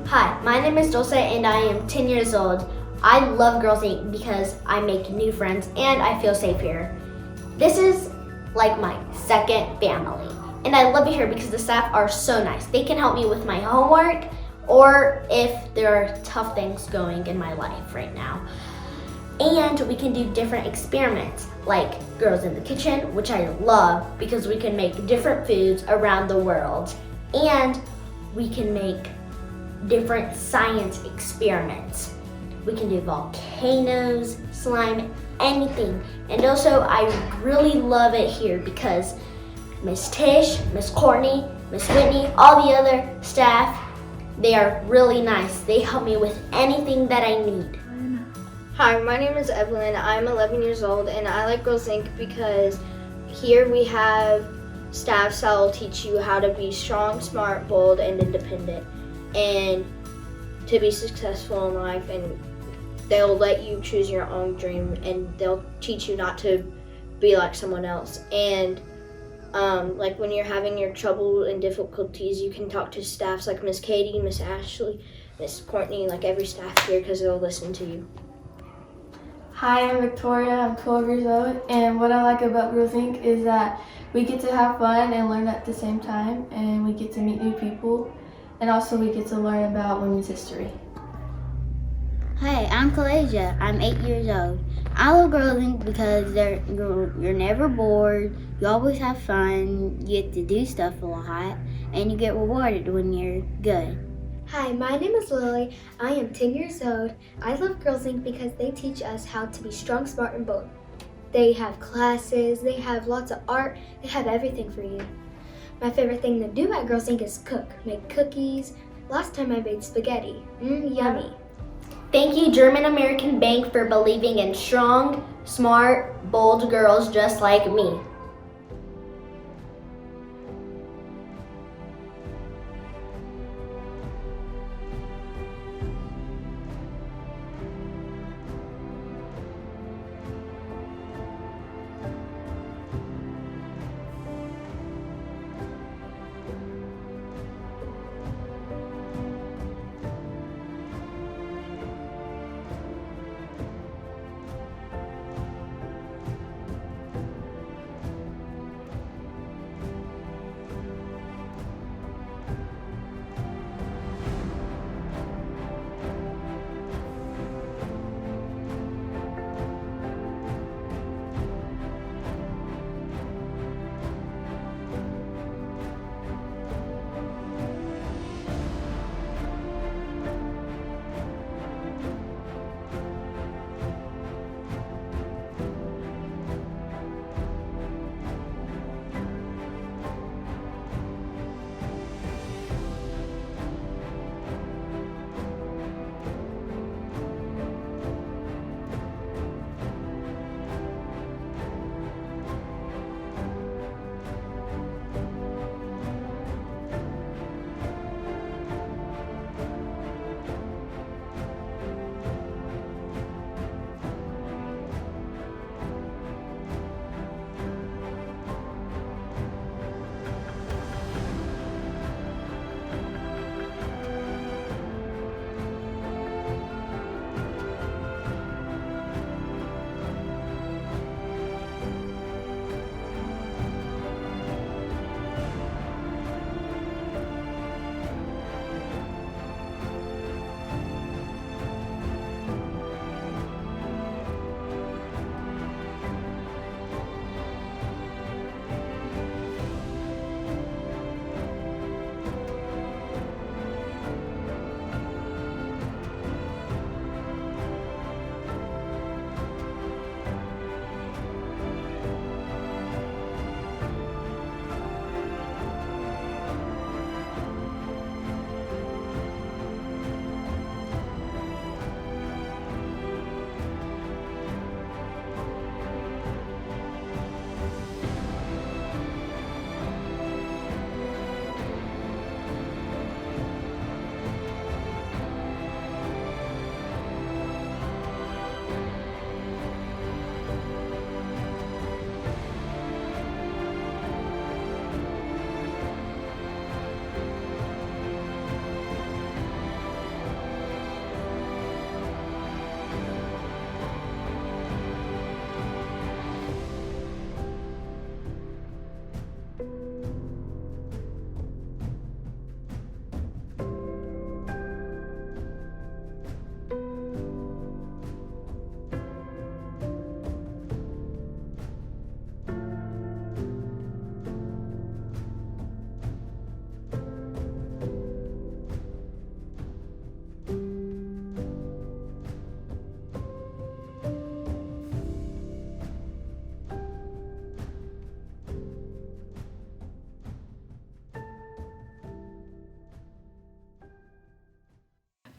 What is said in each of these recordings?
Hi, my name is Dulce and I am 10 years old. I love Girls Inc. because I make new friends and I feel safe here. This is like my second family. And I love it here because the staff are so nice. They can help me with my homework or if there are tough things going in my life right now. And we can do different experiments like Girls in the Kitchen, which I love because we can make different foods around the world. And we can make different science experiments. We can do volcanoes, slime, anything. And also I really love it here because Miss Tish, Miss Courtney, Miss Whitney, all the other staff. They are really nice. They help me with anything that I need. Hi, my name is Evelyn. I'm 11 years old and I like Girls Inc. because here we have staffs that will teach you how to be strong, smart, bold, and independent, and to be successful in life. And they'll let you choose your own dream, and they'll teach you not to be like someone else. And like when you're having your trouble and difficulties, you can talk to staffs like Miss Katie, Miss Ashley, Miss Courtney, like every staff here, because they'll listen to you. Hi, I'm Victoria. I'm 12 years old, and what I like about Girls Inc. is that we get to have fun and learn at the same time, and we get to meet new people, and also we get to learn about women's history. Hi, I'm Kalasia. I'm 8 years old. I love Girls Inc. because you're never bored, you always have fun, you get to do stuff a lot, and you get rewarded when you're good. Hi, my name is Lily. I am 10 years old. I love Girls Inc. because they teach us how to be strong, smart, and bold. They have classes, they have lots of art, they have everything for you. My favorite thing to do at Girls Inc. is cook, make cookies. Last time I made spaghetti. Yummy. Thank you, German American Bank, for believing in strong, smart, bold girls just like me.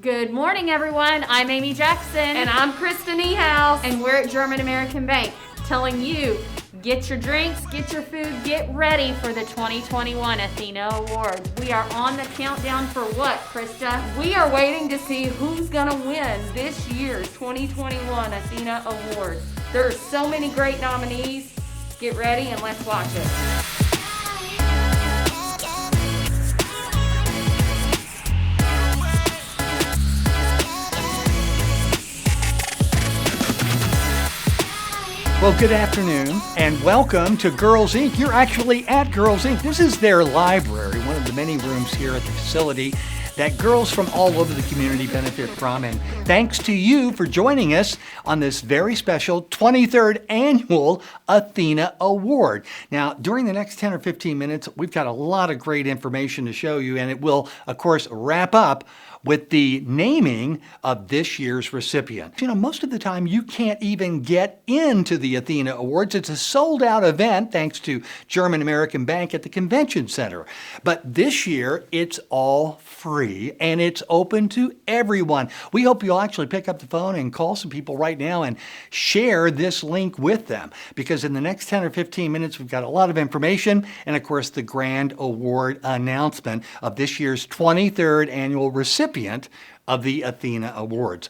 Good morning, everyone. I'm Amy Jackson. And I'm Krista Niehaus. And we're at German American Bank telling you, get your drinks, get your food, get ready for the 2021 Athena Awards. We are on the countdown for what, Krista? We are waiting to see who's gonna win this year's 2021 Athena Awards. There are so many great nominees. Get ready and let's watch it. Well, good afternoon and welcome to Girls Inc. You're actually at Girls Inc. This is their library, one of the many rooms here at the facility that girls from all over the community benefit from. And thanks to you for joining us on this very special 23rd Annual Athena Award. Now, during the next 10 or 15 minutes, we've got a lot of great information to show you, and it will, of course, wrap up with the naming of this year's recipient. You know, most of the time you can't even get into the Athena Awards. It's a sold-out event thanks to German American Bank at the Convention Center. But this year, it's all free and it's open to everyone. We hope you'll actually pick up the phone and call some people right now and share this link with them, because in the next 10 or 15 minutes, we've got a lot of information and, of course, the grand award announcement of this year's 23rd annual recipient of the Athena Awards.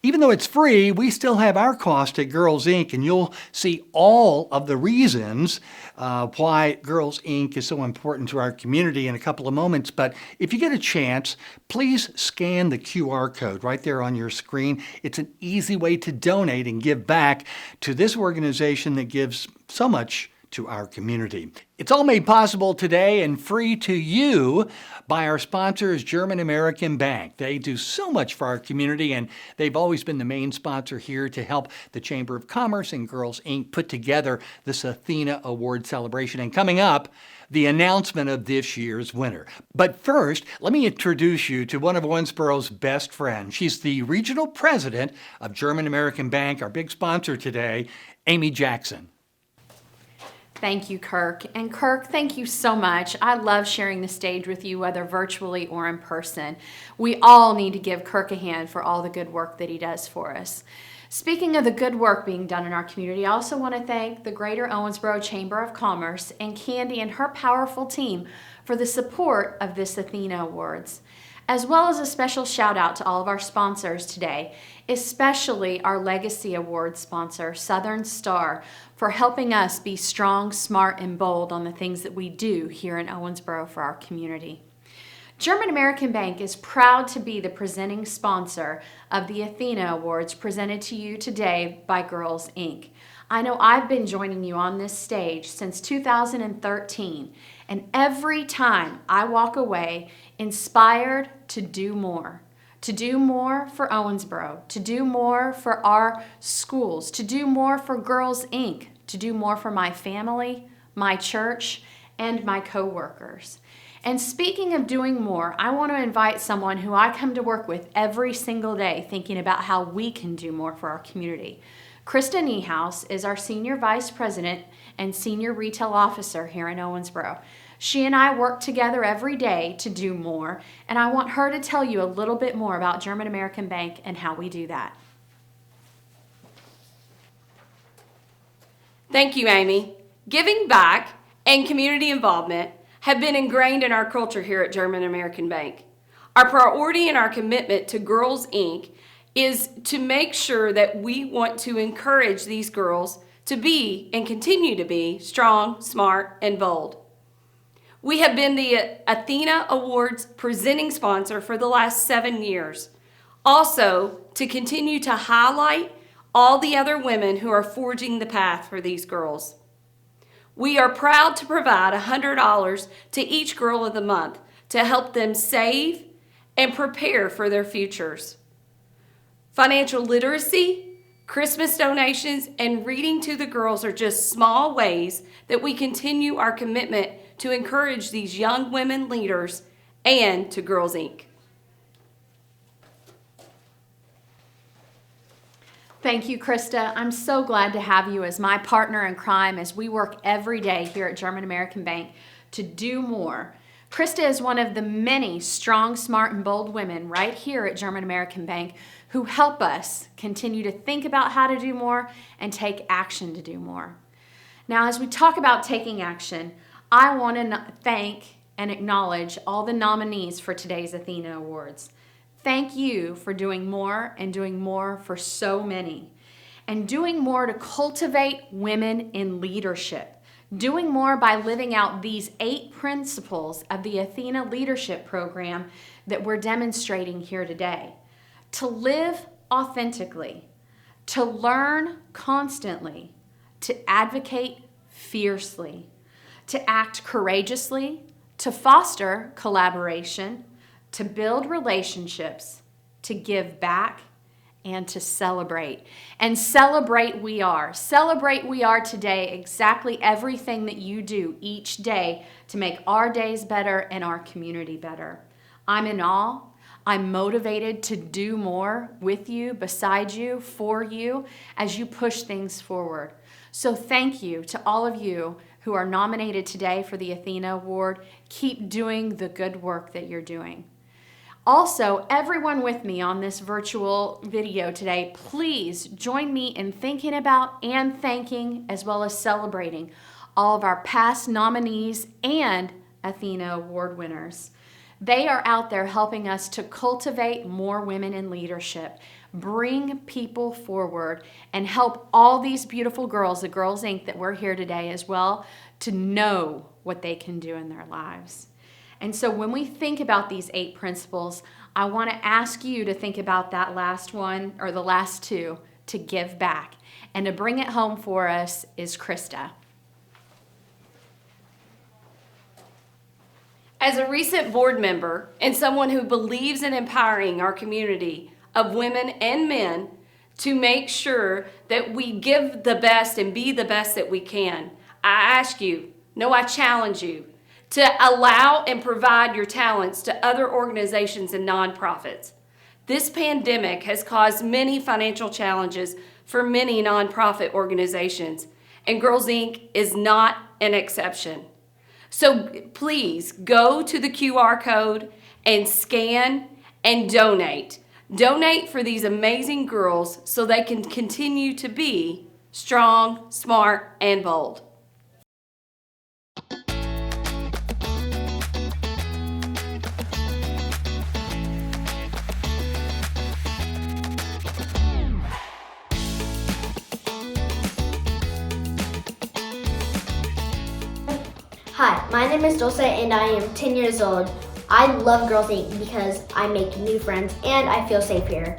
Even though it's free, we still have our cost at Girls Inc., and you'll see all of the reasons why Girls Inc. is so important to our community in a couple of moments. But if you get a chance, please scan the QR code right there on your screen. It's an easy way to donate and give back to this organization that gives so much to our community. It's all made possible today and free to you by our sponsors, German American Bank. They do so much for our community, and they've always been the main sponsor here to help the Chamber of Commerce and Girls Inc. put together this Athena Award celebration. And coming up, the announcement of this year's winner. But first, let me introduce you to one of Owensboro's best friends. She's the regional president of German American Bank, our big sponsor today, Amy Jackson. Thank you, Kirk. And Kirk, thank you so much. I love sharing the stage with you, whether virtually or in person. We all need to give Kirk a hand for all the good work that he does for us. Speaking of the good work being done in our community, I also want to thank the Greater Owensboro Chamber of Commerce and Candy and her powerful team for the support of this Athena Awards, as well as a special shout out to all of our sponsors today, especially our Legacy Award sponsor, Southern Star, for helping us be strong, smart, and bold on the things that we do here in Owensboro for our community. German American Bank is proud to be the presenting sponsor of the Athena Awards presented to you today by Girls Inc. I know I've been joining you on this stage since 2013, and every time I walk away inspired to do more for Owensboro, to do more for our schools, to do more for Girls Inc., to do more for my family, my church, and my coworkers. And speaking of doing more, I want to invite someone who I come to work with every single day thinking about how we can do more for our community. Krista Niehaus is our Senior Vice President and Senior Retail Officer here in Owensboro. She and I work together every day to do more, and I want her to tell you a little bit more about German American Bank and how we do that. Thank you, Amy. Giving back and community involvement have been ingrained in our culture here at German American Bank. Our priority and our commitment to Girls Inc. is to make sure that we want to encourage these girls to be and continue to be strong, smart, and bold. We have been the Athena Awards presenting sponsor for the last 7 years. Also, to continue to highlight all the other women who are forging the path for these girls. We are proud to provide $100 to each girl of the month to help them save and prepare for their futures. Financial literacy, Christmas donations, and reading to the girls are just small ways that we continue our commitment to encourage these young women leaders and to Girls Inc. Thank you, Krista. I'm so glad to have you as my partner in crime as we work every day here at German American Bank to do more Krista is one of the many strong, smart, and bold women right here at German American Bank who help us continue to think about how to do more and take action to do more. Now, as we talk about taking action, I want to thank and acknowledge all the nominees for today's Athena Awards. Thank you for doing more and doing more for so many, and doing more to cultivate women in leadership. Doing more by living out these 8 principles of the Athena Leadership Program that we're demonstrating here today. To live authentically, to learn constantly, to advocate fiercely, to act courageously, to foster collaboration, to build relationships, to give back, and to celebrate. And celebrate we are. Celebrate we are today exactly everything that you do each day to make our days better and our community better. I'm in awe. I'm motivated to do more with you, beside you, for you, as you push things forward. So thank you to all of you who are nominated today for the Athena Award. Keep doing the good work that you're doing. Also, everyone with me on this virtual video today, please join me in thinking about and thanking, as well as celebrating, all of our past nominees and Athena Award winners. They are out there helping us to cultivate more women in leadership, bring people forward, and help all these beautiful girls, the Girls Inc. that we're here today as well, to know what they can do in their lives. And so when we think about these 8 principles, I want to ask you to think about that last one, or the last 2, to give back. And to bring it home for us is Krista. As a recent board member and someone who believes in empowering our community of women and men to make sure that we give the best and be the best that we can, I ask you, no, I challenge you, to allow and provide your talents to other organizations and nonprofits. This pandemic has caused many financial challenges for many nonprofit organizations, and Girls Inc. is not an exception. So please go to the QR code and scan and donate. Donate for these amazing girls so they can continue to be strong, smart, and bold. Hi, my name is Dulce and I am 10 years old. I love Girls Inc. because I make new friends and I feel safe here.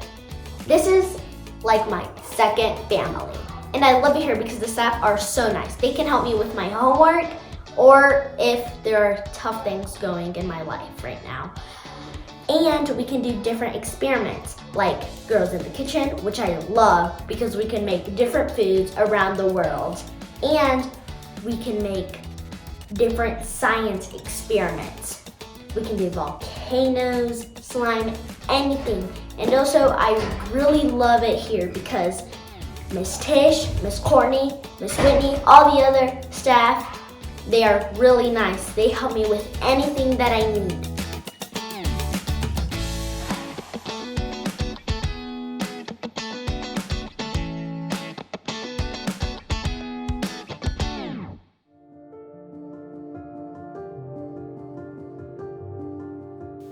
This is like my second family. And I love it here because the staff are so nice. They can help me with my homework or if there are tough things going in my life right now. And we can do different experiments like Girls in the Kitchen, which I love because we can make different foods around the world. And we can make different science experiments. We can do volcanoes, slime, anything. And also I really love it here because Miss Tish, Miss Courtney, Miss Whitney, all the other staff, they are really nice. They help me with anything that I need.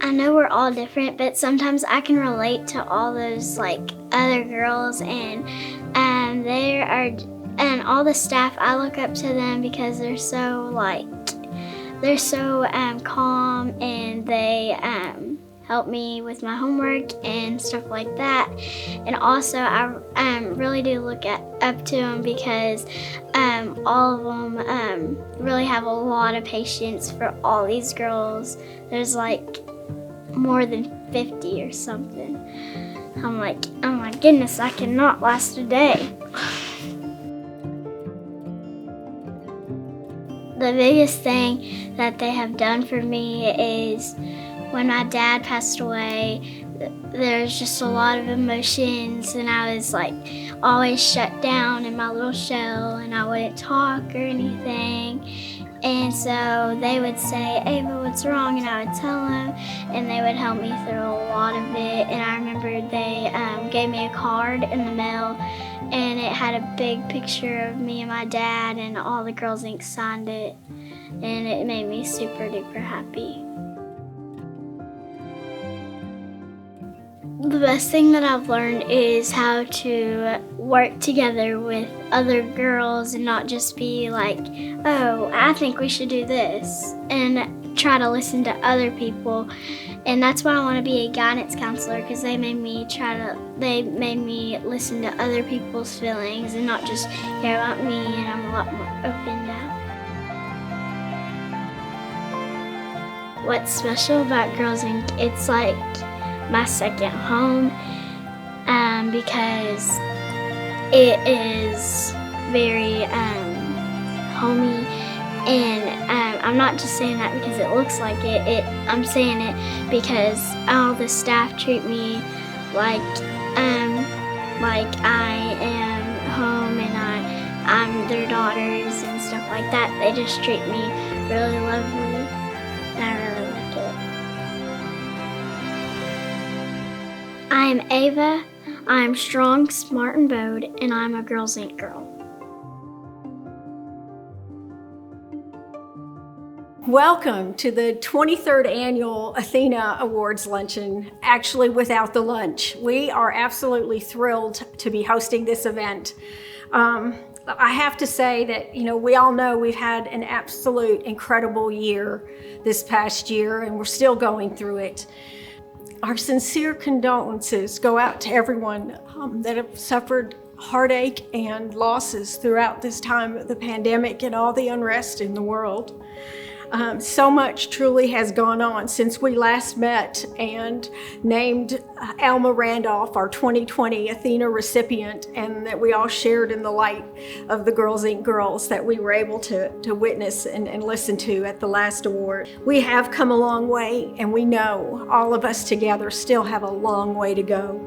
I know we're all different, but sometimes I can relate to all those other girls, and all the staff. I look up to them because they're so calm, and they help me with my homework and stuff like that. And also I really do look up to them because all of them really have a lot of patience for all these girls. There's more than 50 or something. I'm like, oh my goodness, I cannot last a day. The biggest thing that they have done for me is when my dad passed away, there's just a lot of emotions, and I was always shut down in my little shell, and I wouldn't talk or anything. And so they would say, Ava, what's wrong? And I would tell them, and they would help me through a lot of it. And I remember they gave me a card in the mail, and it had a big picture of me and my dad, and all the Girls Inc. signed it. And it made me super duper happy. The best thing that I've learned is how to work together with other girls and not just be like, oh, I think we should do this, and try to listen to other people. And that's why I want to be a guidance counselor, because they made me listen to other people's feelings and not just care about me, and I'm a lot more open now. What's special about Girls Inc., it's like my second home, because it is very homey, and I'm not just saying that because it looks like it. I'm saying it because all the staff treat me like I am home, and I'm their daughters and stuff like that. They just treat me really lovely, and I really like it. I'm Ava, I'm strong, smart, and bold, and I'm a Girls Inc. girl. Welcome to the 23rd Annual Athena Awards Luncheon, actually without the lunch. We are absolutely thrilled to be hosting this event. I have to say that, we all know we've had an absolute incredible year this past year, and we're still going through it. Our sincere condolences go out to everyone that have suffered heartache and losses throughout this time of the pandemic and all the unrest in the world. So much truly has gone on since we last met and named Alma Randolph our 2020 Athena recipient, and that we all shared in the light of the Girls Inc. girls that we were able to witness and listen to at the last award. We have come a long way, and we know all of us together still have a long way to go.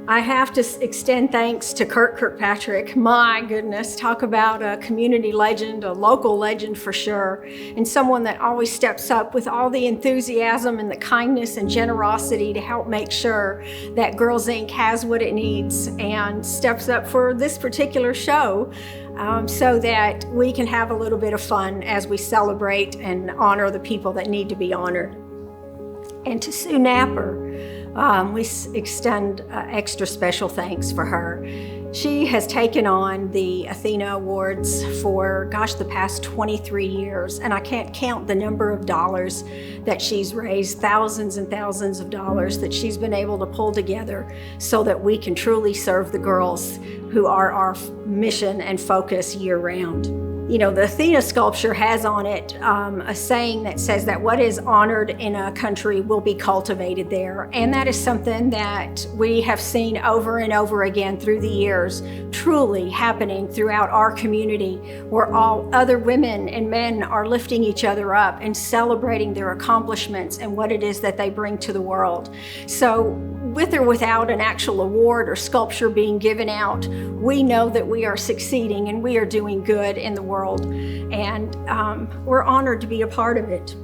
I have to extend thanks to Kirk Kirkpatrick. My goodness, talk about a community legend, a local legend for sure, and someone that always steps up with all the enthusiasm and the kindness and generosity to help make sure that Girls Inc. has what it needs, and steps up for this particular show so that we can have a little bit of fun as we celebrate and honor the people that need to be honored. And to Sue Napper, we extend extra special thanks for her. She has taken on the Athena Awards for, the past 23 years, and I can't count the number of dollars that she's raised, thousands and thousands of dollars that she's been able to pull together so that we can truly serve the girls who are our mission and focus year-round. The Athena sculpture has on it a saying that says that what is honored in a country will be cultivated there. And that is something that we have seen over and over again through the years, truly happening throughout our community, where all other women and men are lifting each other up and celebrating their accomplishments and what it is that they bring to the world. So with or without an actual award or sculpture being given out, we know that we are succeeding and we are doing good in the world. And we're honored to be a part of it.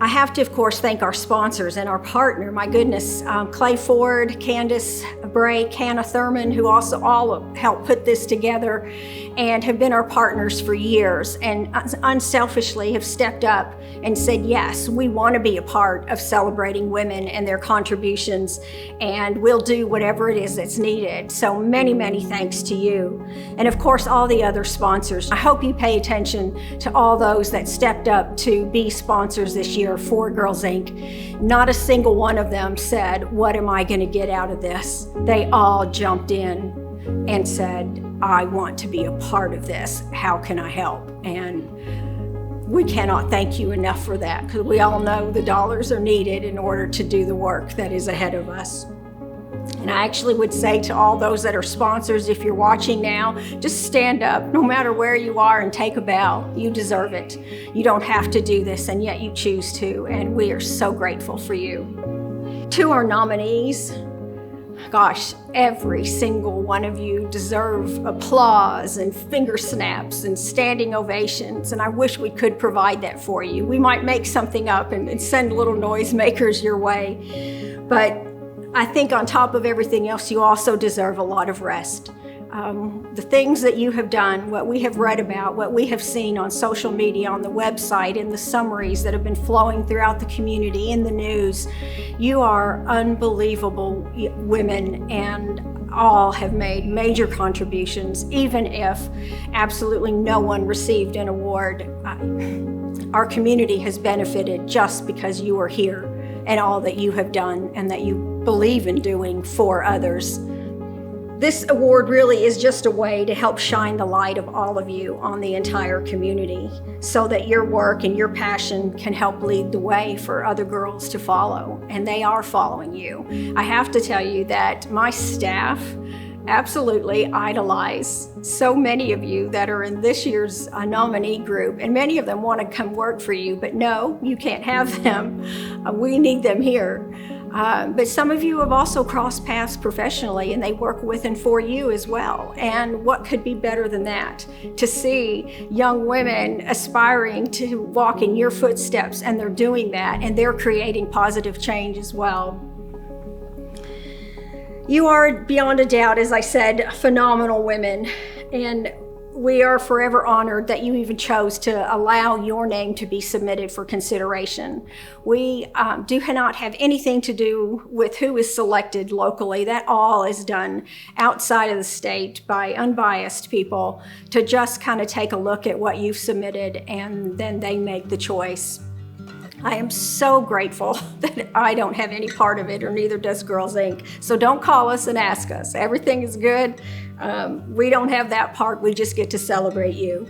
I have to, of course, thank our sponsors and our partner. My goodness, Clay Ford, Candace Bray, Hannah Thurman, who also all helped put this together and have been our partners for years, and unselfishly have stepped up and said, yes, we want to be a part of celebrating women and their contributions, and we'll do whatever it is that's needed. So many, many thanks to you. And of course, all the other sponsors. I hope you pay attention to all those that stepped up to be sponsors this year for Girls Inc. Not a single one of them said, what am I going to get out of this? They all jumped in and said, I want to be a part of this. How can I help? And we cannot thank you enough for that, because we all know the dollars are needed in order to do the work that is ahead of us. And I actually would say to all those that are sponsors, if you're watching now, just stand up no matter where you are and take a bow. You deserve it. You don't have to do this, and yet you choose to, and we are so grateful for you. To our nominees, Gosh, every single one of you deserve applause and finger snaps and standing ovations, and I wish we could provide that for you. We might make something up and send little noisemakers your way, but I think on top of everything else, you also deserve a lot of rest. The things that you have done, what we have read about, what we have seen on social media, on the website, in the summaries that have been flowing throughout the community, in the news, you are unbelievable women and all have made major contributions, even if absolutely no one received an award. Our community has benefited just because you are here and all that you have done and that you believe in doing for others. This award really is just a way to help shine the light of all of you on the entire community so that your work and your passion can help lead the way for other girls to follow, and they are following you. I have to tell you that my staff absolutely idolize so many of you that are in this year's nominee group, and many of them want to come work for you, but no, you can't have them. We need them here. But some of you have also crossed paths professionally, and they work with and for you as well. And what could be better than that? To see young women aspiring to walk in your footsteps, and they're doing that, and they're creating positive change as well. You are, beyond a doubt, as I said, phenomenal women, and we are forever honored that you even chose to allow your name to be submitted for consideration. We do not have anything to do with who is selected locally. That all is done outside of the state by unbiased people to just kind of take a look at what you've submitted, and then they make the choice. I am so grateful that I don't have any part of it, or neither does Girls Inc. So don't call us and ask us. Everything is good. We don't have that part. We just get to celebrate you.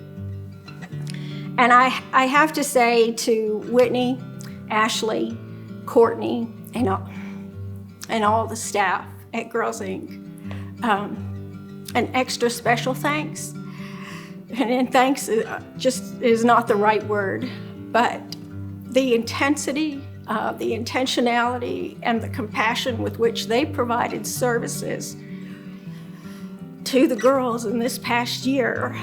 And I have to say to Whitney, Ashley, Courtney, and all the staff at Girls Inc., an extra special thanks. And thanks just is not the right word, but the intensity, the intentionality, and the compassion with which they provided services to the girls in this past year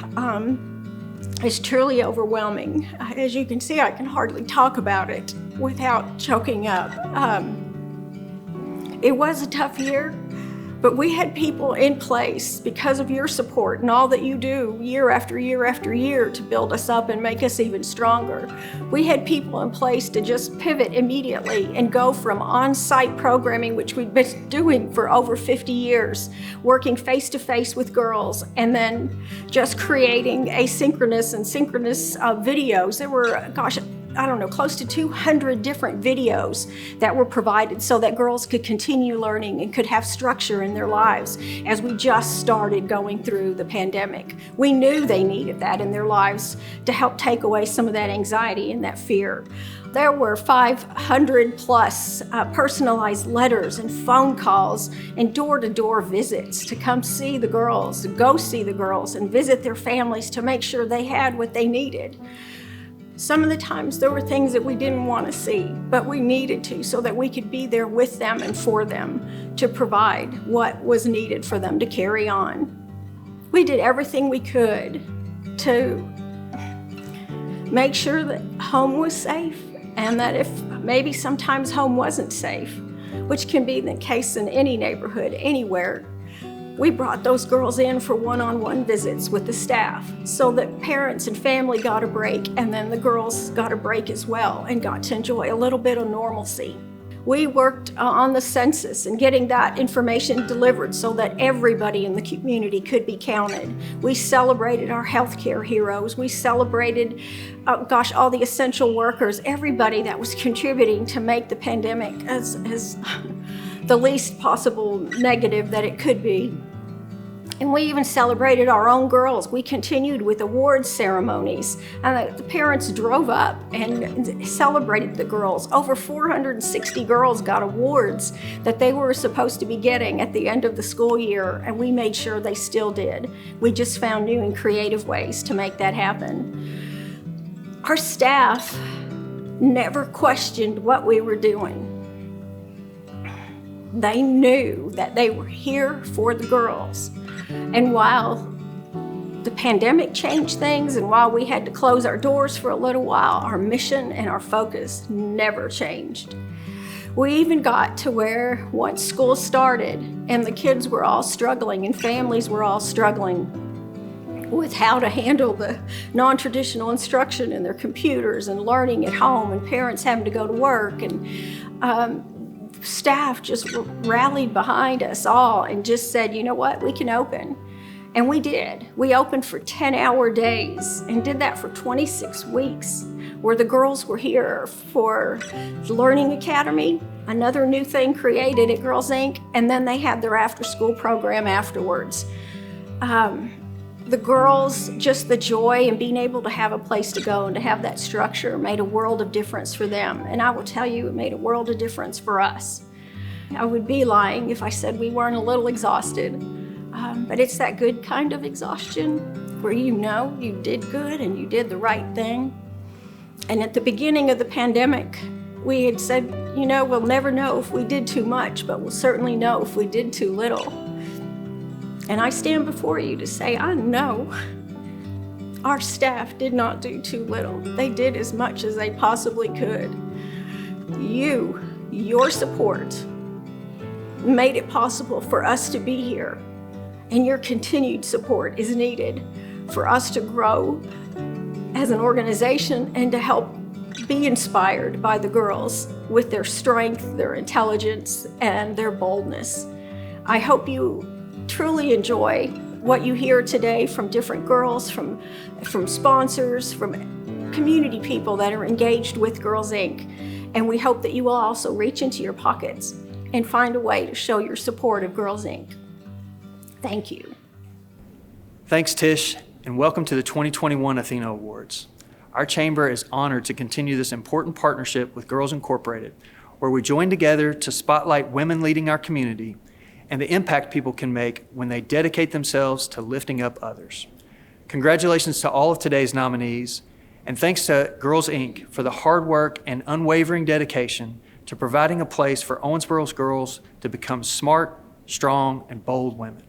is truly overwhelming. As you can see, I can hardly talk about it without choking up. It was a tough year, but we had people in place because of your support and all that you do year after year after year to build us up and make us even stronger. We had people in place to just pivot immediately and go from on-site programming, which we've been doing for over 50 years, working face-to-face with girls, and then just creating asynchronous and synchronous videos. There were, close to 200 different videos that were provided so that girls could continue learning and could have structure in their lives as we just started going through the pandemic. We knew they needed that in their lives to help take away some of that anxiety and that fear. There were 500 plus personalized letters and phone calls and door-to-door visits to come see the girls, to go see the girls and visit their families to make sure they had what they needed. Some of the times there were things that we didn't want to see, but we needed to so that we could be there with them and for them to provide what was needed for them to carry on. We did everything we could to make sure that home was safe, and that if maybe sometimes home wasn't safe, which can be the case in any neighborhood, anywhere, we brought those girls in for one-on-one visits with the staff so that parents and family got a break, and then the girls got a break as well and got to enjoy a little bit of normalcy. We worked on the census and getting that information delivered so that everybody in the community could be counted. We celebrated our healthcare heroes. We celebrated, all the essential workers, everybody that was contributing to make the pandemic as the least possible negative that it could be. And we even celebrated our own girls. We continued with awards ceremonies, and the parents drove up and celebrated the girls. Over 460 girls got awards that they were supposed to be getting at the end of the school year, and we made sure they still did. We just found new and creative ways to make that happen. Our staff never questioned what we were doing. They knew that they were here for the girls. And while the pandemic changed things and while we had to close our doors for a little while, our mission and our focus never changed. We even got to where once school started and the kids were all struggling and families were all struggling with how to handle the non-traditional instruction in their computers and learning at home and parents having to go to work, and staff just rallied behind us all and just said, you know what, we can open. And we did. We opened for 10-hour days and did that for 26 weeks, where the girls were here for the Learning Academy, another new thing created at Girls Inc., and then they had their after-school program afterwards. The girls, just the joy and being able to have a place to go and to have that structure made a world of difference for them. And I will tell you, it made a world of difference for us. I would be lying if I said we weren't a little exhausted. But it's that good kind of exhaustion where you know you did good and you did the right thing. And at the beginning of the pandemic, we had said, you know, we'll never know if we did too much, but we'll certainly know if we did too little. And I stand before you to say, I know our staff did not do too little. They did as much as they possibly could. Your support made it possible for us to be here. And your continued support is needed for us to grow as an organization and to help be inspired by the girls with their strength, their intelligence, and their boldness. I hope you truly enjoy what you hear today from different girls, from sponsors, from community people that are engaged with Girls Inc. And we hope that you will also reach into your pockets and find a way to show your support of Girls Inc. Thank you. Thanks, Tish, and welcome to the 2021 Athena Awards. Our chamber is honored to continue this important partnership with Girls Incorporated, where we join together to spotlight women leading our community and the impact people can make when they dedicate themselves to lifting up others. Congratulations to all of today's nominees, and thanks to Girls Inc. for the hard work and unwavering dedication to providing a place for Owensboro's girls to become smart, strong, and bold women.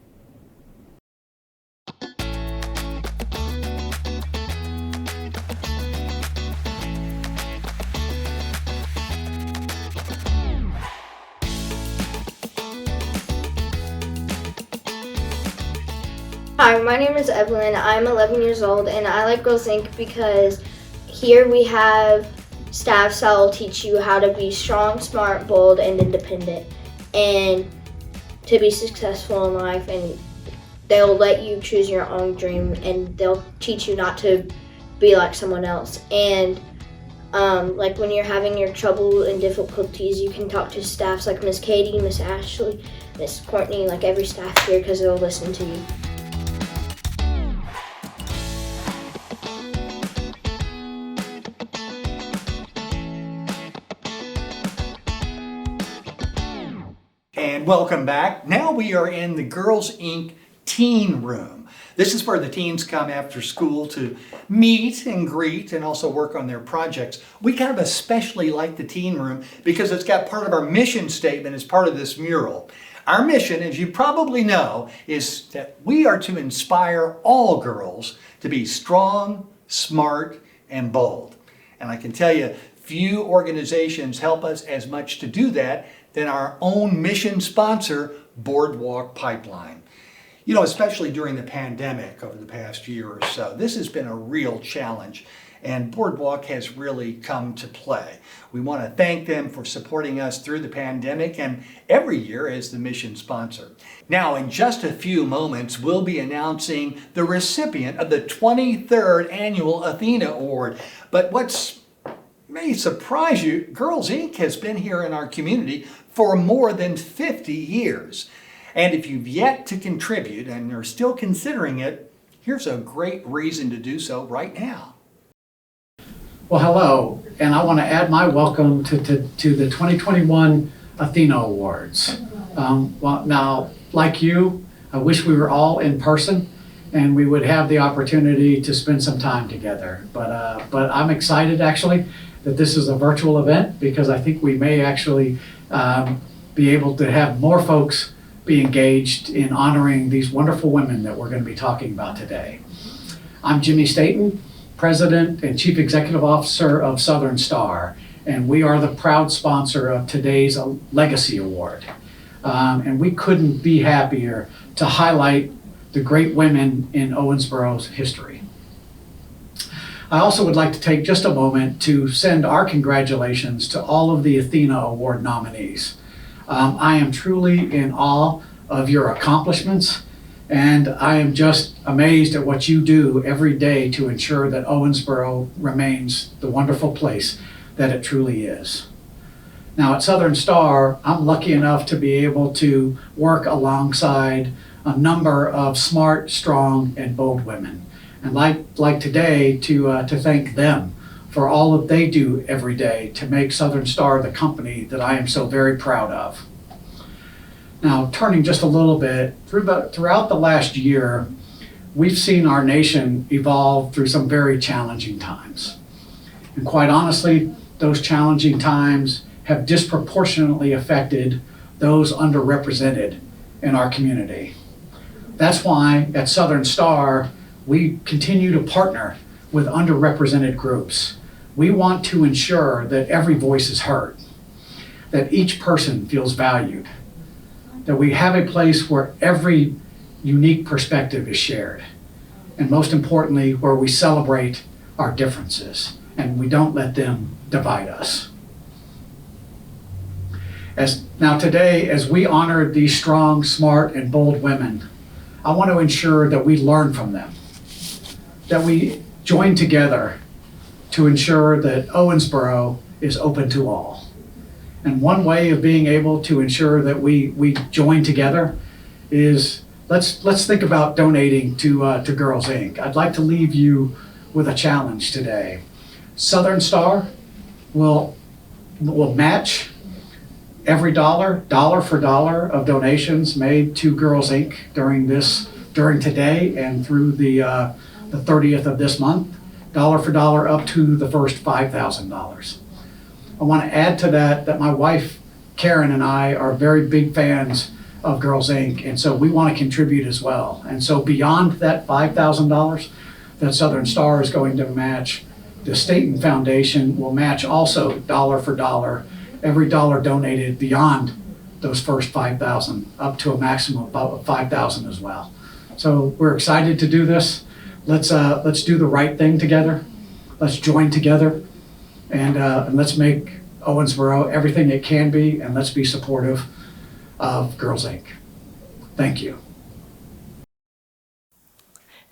Hi, my name is Evelyn. I'm 11 years old and I like Girls Inc. because here we have staff that will teach you how to be strong, smart, bold, and independent, and to be successful in life. And they'll let you choose your own dream, and they'll teach you not to be like someone else. And like when you're having your trouble and difficulties, you can talk to staffs like Miss Katie, Miss Ashley, Miss Courtney, like every staff here, because they'll listen to you. And welcome back. Now we are in the Girls Inc. Teen Room. This is where the teens come after school to meet and greet and also work on their projects. We kind of especially like the Teen Room because it's got part of our mission statement as part of this mural. Our mission, as you probably know, is that we are to inspire all girls to be strong, smart, and bold. And I can tell you, few organizations help us as much to do that than our own mission sponsor, Boardwalk Pipeline. You know, especially during the pandemic over the past year or so, this has been a real challenge, and Boardwalk has really come to play. We want to thank them for supporting us through the pandemic and every year as the mission sponsor. Now, in just a few moments, we'll be announcing the recipient of the 23rd Annual Athena Award. But what's may surprise you, Girls Inc. has been here in our community for more than 50 years. And if you've yet to contribute and are still considering it, here's a great reason to do so right now. Well, hello, and I want to add my welcome to the 2021 Athena Awards. Well, now, like you, I wish we were all in person and we would have the opportunity to spend some time together. But I'm excited actually that this is a virtual event because I think we may actually be able to have more folks be engaged in honoring these wonderful women that we're going to be talking about today. I'm Jimmy Staten, President and Chief Executive Officer of Southern Star, and we are the proud sponsor of today's Legacy Award. And we couldn't be happier to highlight the great women in Owensboro's history. I also would like to take just a moment to send our congratulations to all of the Athena Award nominees. I am truly in awe of your accomplishments, and I am just amazed at what you do every day to ensure that Owensboro remains the wonderful place that it truly is. Now at Southern Star, I'm lucky enough to be able to work alongside a number of smart, strong, and bold women. And like today, to thank them for all that they do every day to make Southern Star the company that I am so very proud of. Now, turning just a little bit, throughout the last year, we've seen our nation evolve through some very challenging times. And quite honestly, those challenging times have disproportionately affected those underrepresented in our community. That's why at Southern Star, we continue to partner with underrepresented groups. We want to ensure that every voice is heard, that each person feels valued, that we have a place where every unique perspective is shared, and most importantly, where we celebrate our differences and we don't let them divide us. Now today, as we honor these strong, smart, and bold women, I want to ensure that we learn from them, that we join together to ensure that Owensboro is open to all. And one way of being able to ensure that we join together is let's think about donating to Girls Inc. I'd like to leave you with a challenge today. Southern Star will match every dollar for dollar of donations made to Girls Inc. during today and through the 30th of this month, dollar for dollar up to the first $5,000. I want to add to that my wife Karen and I are very big fans of Girls Inc. and so we want to contribute as well. And so beyond that $5,000 that Southern Star is going to match, the Staten Foundation will match also dollar for dollar every dollar donated beyond those first 5,000 up to a maximum of 5,000 as well. So we're excited to do this. Let's do the right thing together. Let's join together and let's make Owensboro everything it can be, and let's be supportive of Girls Inc. Thank you.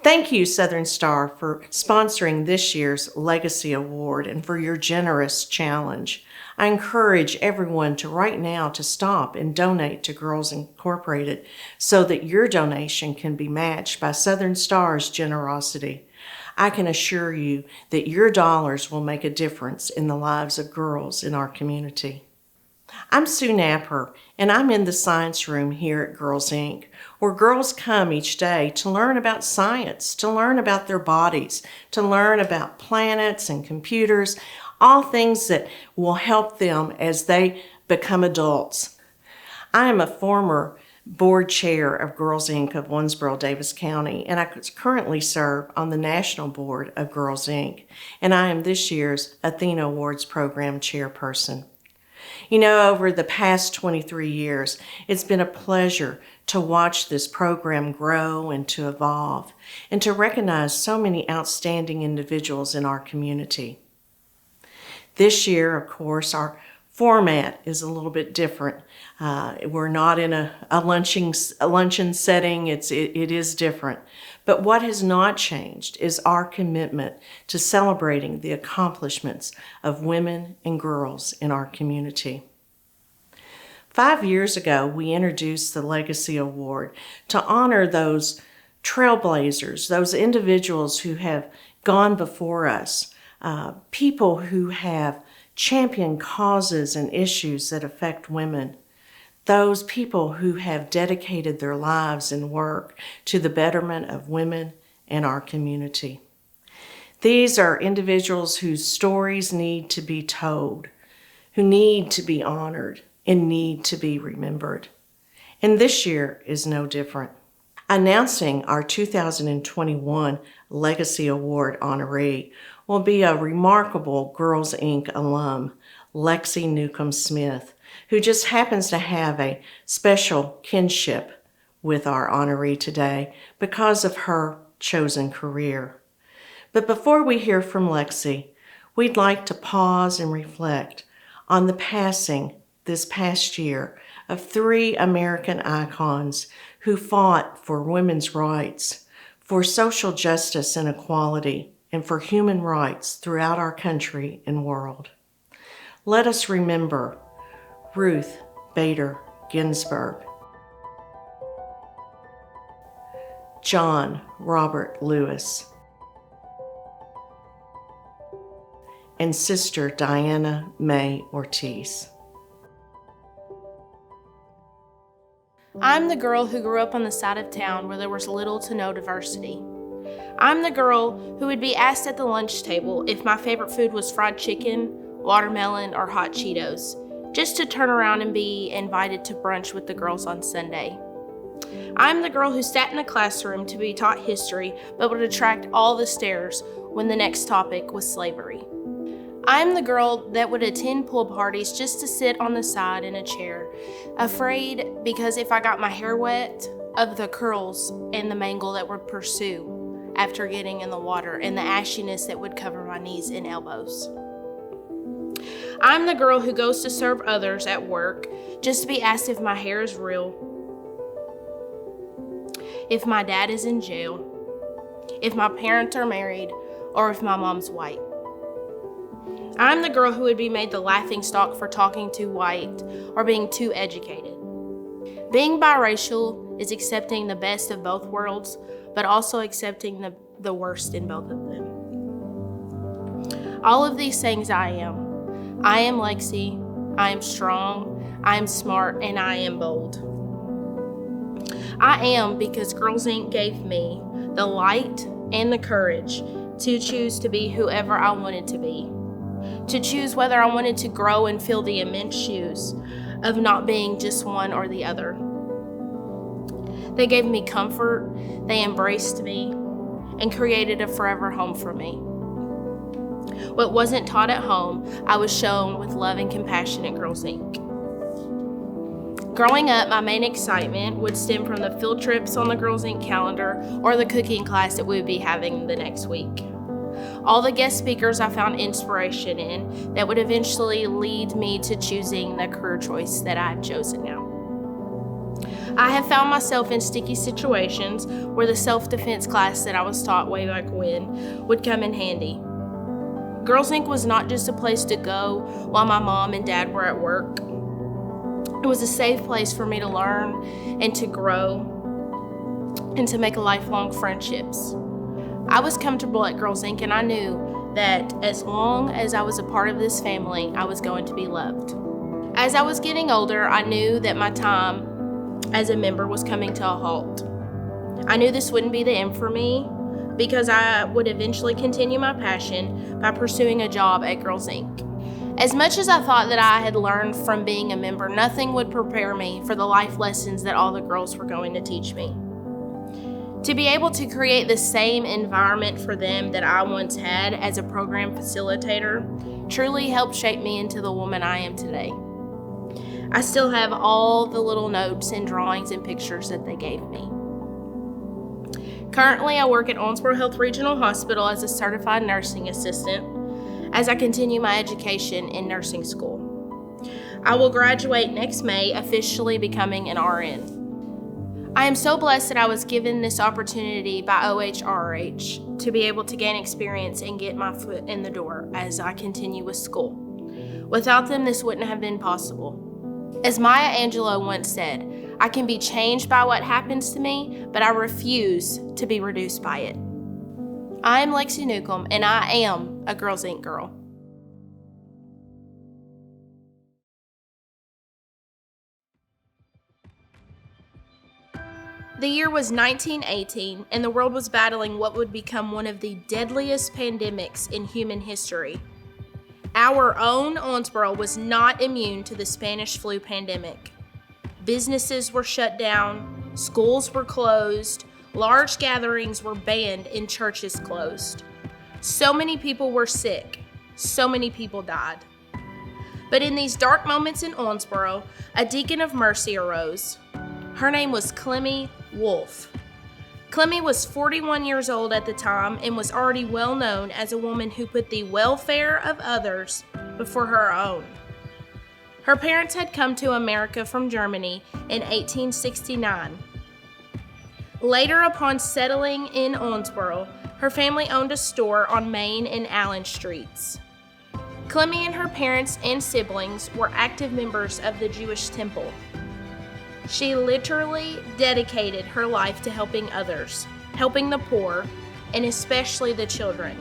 Thank you, Southern Star, for sponsoring this year's Legacy Award and for your generous challenge. I encourage everyone to right now to stop and donate to Girls Incorporated so that your donation can be matched by Southern Star's generosity. I can assure you that your dollars will make a difference in the lives of girls in our community. I'm Sue Napper, and I'm in the science room here at Girls Inc., where girls come each day to learn about science, to learn about their bodies, to learn about planets and computers, all things that will help them as they become adults. I am a former board chair of Girls Inc. of Owensboro-Daviess County, and I currently serve on the national board of Girls Inc., and I am this year's Athena Awards program chairperson. You know, over the past 23 years, it's been a pleasure to watch this program grow and to evolve, and to recognize so many outstanding individuals in our community. This year, of course, our format is a little bit different. We're not in a luncheon setting. It is different. But what has not changed is our commitment to celebrating the accomplishments of women and girls in our community. 5 years ago, we introduced the Legacy Award to honor those trailblazers, those individuals who have gone before us, people who have championed causes and issues that affect women, those people who have dedicated their lives and work to the betterment of women and our community. These are individuals whose stories need to be told, who need to be honored, in need to be remembered. And this year is no different. Announcing our 2021 Legacy Award honoree will be a remarkable Girls Inc. alum, Lexi Newcomb Smith, who just happens to have a special kinship with our honoree today because of her chosen career. But before we hear from Lexi, we'd like to pause and reflect on the passing this past year of 3 American icons who fought for women's rights, for social justice and equality, and for human rights throughout our country and world. Let us remember Ruth Bader Ginsburg, John Robert Lewis, and Sister Diana Mae Ortiz. I'm the girl who grew up on the side of town where there was little to no diversity. I'm the girl who would be asked at the lunch table if my favorite food was fried chicken, watermelon, or hot Cheetos, just to turn around and be invited to brunch with the girls on Sunday. I'm the girl who sat in a classroom to be taught history but would attract all the stares when the next topic was slavery. I'm the girl that would attend pool parties just to sit on the side in a chair, afraid because if I got my hair wet, of the curls and the mangle that would pursue after getting in the water and the ashiness that would cover my knees and elbows. I'm the girl who goes to serve others at work just to be asked if my hair is real, if my dad is in jail, if my parents are married, or if my mom's white. I'm the girl who would be made the laughingstock for talking too white or being too educated. Being biracial is accepting the best of both worlds, but also accepting the worst in both of them. All of these things I am. I am Lexi, I am strong, I am smart, and I am bold. I am because Girls Inc. gave me the light and the courage to choose to be whoever I wanted to be. To choose whether I wanted to grow and fill the immense shoes of not being just one or the other. They gave me comfort, they embraced me, and created a forever home for me. What wasn't taught at home, I was shown with love and compassion at Girls Inc. Growing up, my main excitement would stem from the field trips on the Girls Inc. calendar or the cooking class that we would be having the next week. All the guest speakers I found inspiration in that would eventually lead me to choosing the career choice that I've chosen now. I have found myself in sticky situations where the self-defense class that I was taught way back when would come in handy. Girls Inc. was not just a place to go while my mom and dad were at work. It was a safe place for me to learn and to grow and to make lifelong friendships. I was comfortable at Girls Inc. and I knew that as long as I was a part of this family, I was going to be loved. As I was getting older, I knew that my time as a member was coming to a halt. I knew this wouldn't be the end for me because I would eventually continue my passion by pursuing a job at Girls Inc. As much as I thought that I had learned from being a member, nothing would prepare me for the life lessons that all the girls were going to teach me. To be able to create the same environment for them that I once had as a program facilitator truly helped shape me into the woman I am today. I still have all the little notes and drawings and pictures that they gave me. Currently, I work at Owensboro Health Regional Hospital as a certified nursing assistant as I continue my education in nursing school. I will graduate next May, officially becoming an RN. I am so blessed that I was given this opportunity by OHRH to be able to gain experience and get my foot in the door as I continue with school. Without them, this wouldn't have been possible. As Maya Angelou once said, I can be changed by what happens to me, but I refuse to be reduced by it. I am Lexi Newcomb, and I am a Girls Inc. girl. The year was 1918, and the world was battling what would become one of the deadliest pandemics in human history. Our own Owensboro was not immune to the Spanish flu pandemic. Businesses were shut down, schools were closed, large gatherings were banned, and churches closed. So many people were sick, so many people died. But in these dark moments in Owensboro, a deacon of mercy arose. Her name was Clemmy Wolf. Clemmy was 41 years old at the time and was already well known as a woman who put the welfare of others before her own. Her parents had come to America from Germany in 1869. Later, upon settling in Owensboro, her family owned a store on Main and Allen Streets. Clemmy and her parents and siblings were active members of the Jewish temple. She literally dedicated her life to helping others, helping the poor, and especially the children.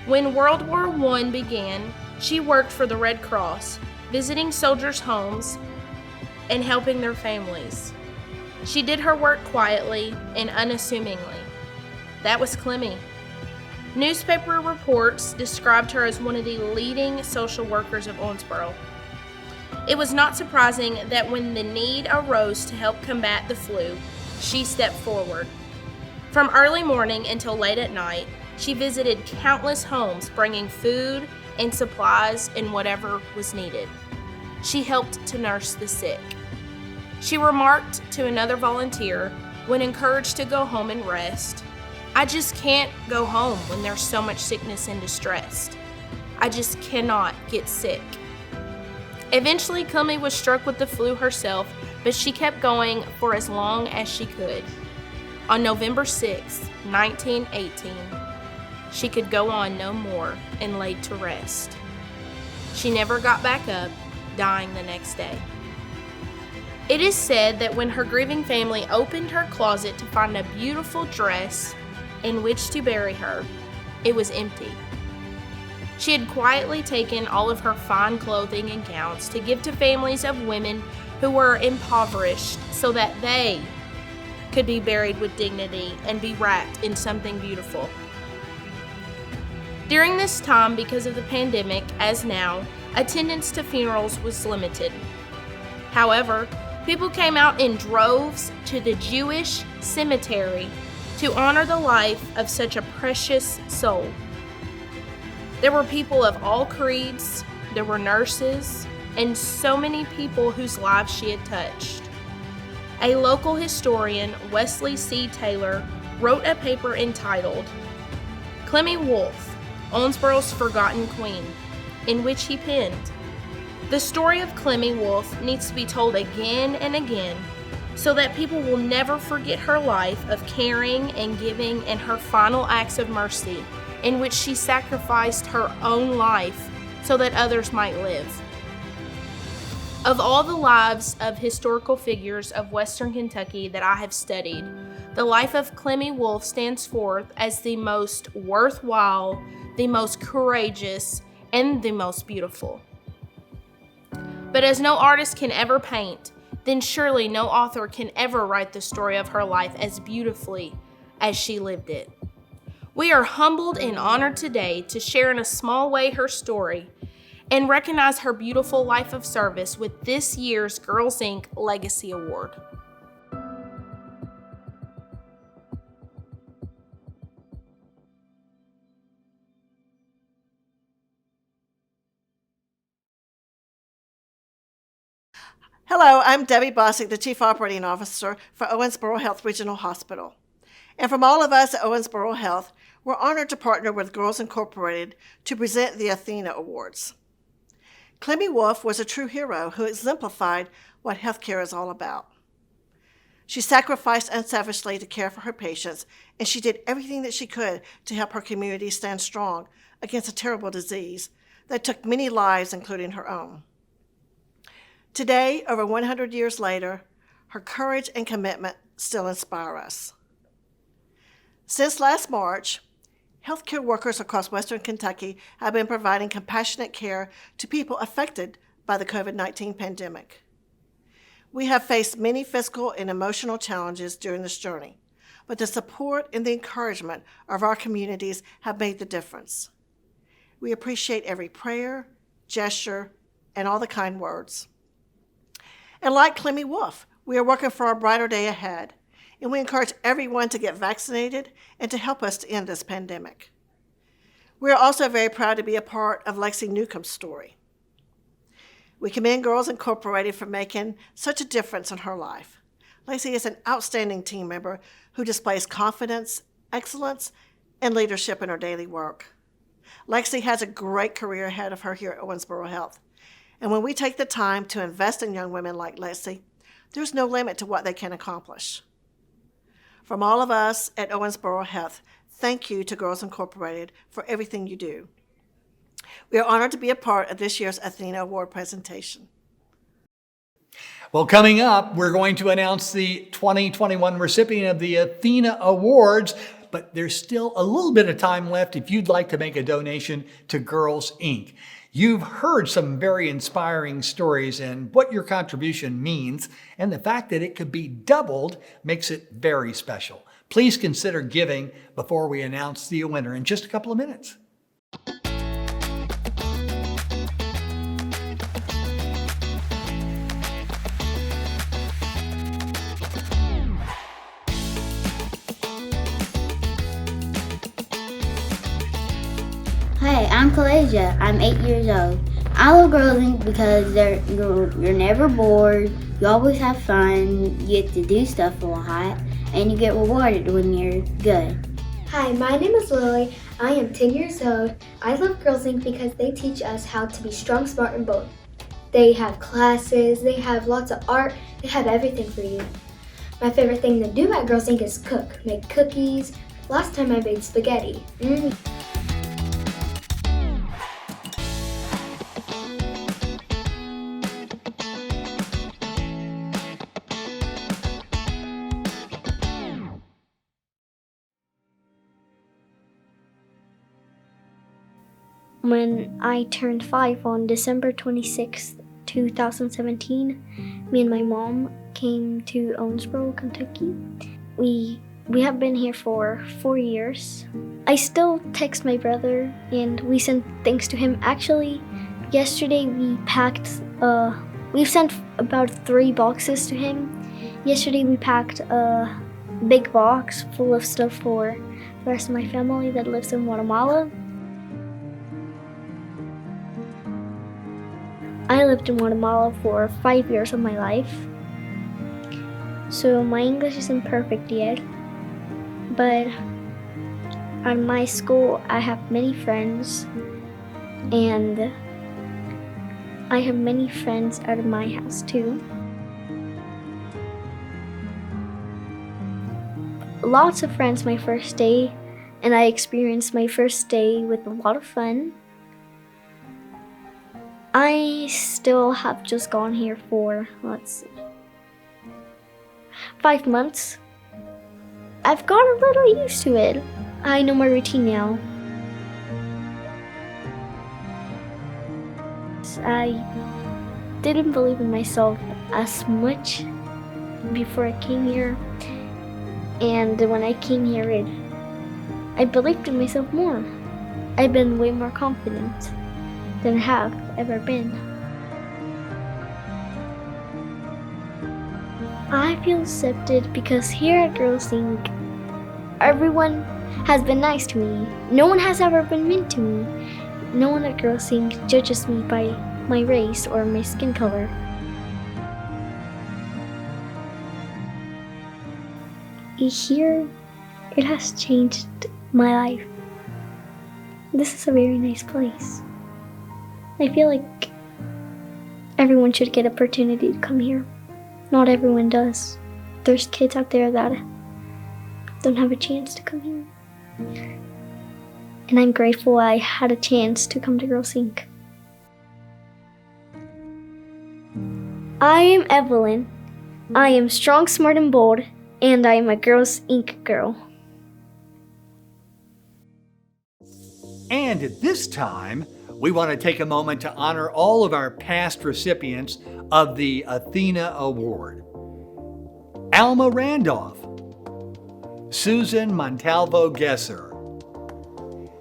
When World War I began, she worked for the Red Cross, visiting soldiers' homes and helping their families. She did her work quietly and unassumingly. That was Clemmy. Newspaper reports described her as one of the leading social workers of Owensboro. It was not surprising that when the need arose to help combat the flu, she stepped forward. From early morning until late at night, she visited countless homes bringing food and supplies and whatever was needed. She helped to nurse the sick. She remarked to another volunteer when encouraged to go home and rest, "I just can't go home when there's so much sickness and distress. I just cannot get sick." Eventually, Clemmy was struck with the flu herself, but she kept going for as long as she could. On November 6, 1918, she could go on no more and laid to rest. She never got back up, dying the next day. It is said that when her grieving family opened her closet to find a beautiful dress in which to bury her, it was empty. She had quietly taken all of her fine clothing and gowns to give to families of women who were impoverished so that they could be buried with dignity and be wrapped in something beautiful. During this time, because of the pandemic, as now, attendance to funerals was limited. However, people came out in droves to the Jewish cemetery to honor the life of such a precious soul. There were people of all creeds, there were nurses, and so many people whose lives she had touched. A local historian, Wesley C. Taylor, wrote a paper entitled Clemmy Wolf, Owensboro's Forgotten Queen, in which he penned, "The story of Clemmy Wolf needs to be told again and again so that people will never forget her life of caring and giving and her final acts of mercy in which she sacrificed her own life so that others might live." Of all the lives of historical figures of Western Kentucky that I have studied, the life of Clemmy Wolf stands forth as the most worthwhile, the most courageous, and the most beautiful. But as no artist can ever paint, then surely no author can ever write the story of her life as beautifully as she lived it. We are humbled and honored today to share in a small way her story and recognize her beautiful life of service with this year's Girls Inc. Legacy Award. Hello, I'm Debbie Bossick, the Chief Operating Officer for Owensboro Health Regional Hospital. And from all of us at Owensboro Health, we're honored to partner with Girls Incorporated to present the Athena Awards. Clemmy Wolf was a true hero who exemplified what healthcare is all about. She sacrificed unselfishly to care for her patients, and she did everything that she could to help her community stand strong against a terrible disease that took many lives, including her own. Today, over 100 years later, her courage and commitment still inspire us. Since last March, healthcare workers across Western Kentucky have been providing compassionate care to people affected by the COVID-19 pandemic. We have faced many physical and emotional challenges during this journey, but the support and the encouragement of our communities have made the difference. We appreciate every prayer, gesture, and all the kind words. And like Clemmy Wolf, we are working for a brighter day ahead, and we encourage everyone to get vaccinated and to help us to end this pandemic. We are also very proud to be a part of Lexi Newcomb's story. We commend Girls Incorporated for making such a difference in her life. Lexi is an outstanding team member who displays confidence, excellence, and leadership in her daily work. Lexi has a great career ahead of her here at Owensboro Health. And when we take the time to invest in young women like Lexi, there's no limit to what they can accomplish. From all of us at Owensboro Health, thank you to Girls Incorporated for everything you do. We are honored to be a part of this year's Athena Award presentation. Well, coming up, we're going to announce the 2021 recipient of the Athena Awards, but there's still a little bit of time left if you'd like to make a donation to Girls Inc. You've heard some very inspiring stories and what your contribution means, and the fact that it could be doubled makes it very special. Please consider giving before we announce the winner in just a couple of minutes. Hey, I'm Kalasia. I'm 8 years old. I love Girls Inc. because you're never bored, you always have fun, you get to do stuff a lot, and you get rewarded when you're good. Hi, my name is Lily. I am 10 years old. I love Girls Inc. because they teach us how to be strong, smart, and bold. They have classes, they have lots of art, they have everything for you. My favorite thing to do at Girls Inc. is cook, make cookies. Last time I made spaghetti. When I turned 5 on December 26th, 2017, me and my mom came to Owensboro, Kentucky. We have been here for 4 years. I still text my brother and we send things to him. Actually, yesterday we've sent about 3 boxes to him. Yesterday we packed a big box full of stuff for the rest of my family that lives in Guatemala. I lived in Guatemala for 5 years of my life, so my English isn't perfect yet, but at my school I have many friends, and I have many friends out of my house too. Lots of friends my first day, and I experienced my first day with a lot of fun. I still have just gone here for, 5 months. I've got a little used to it. I know my routine now. I didn't believe in myself as much before I came here. And when I came here, I believed in myself more. I've been way more confident than I have ever been. I feel accepted because here at Girls Inc., everyone has been nice to me. No one has ever been mean to me. No one at Girls Inc. judges me by my race or my skin color. Here, it has changed my life. This is a very nice place. I feel like everyone should get an opportunity to come here. Not everyone does. There's kids out there that don't have a chance to come here. And I'm grateful I had a chance to come to Girls Inc. I am Evelyn. I am strong, smart, and bold, and I am a Girls Inc. girl. And at this time, we want to take a moment to honor all of our past recipients of the Athena Award. Alma Randolph, Susan Montalvo Gesser,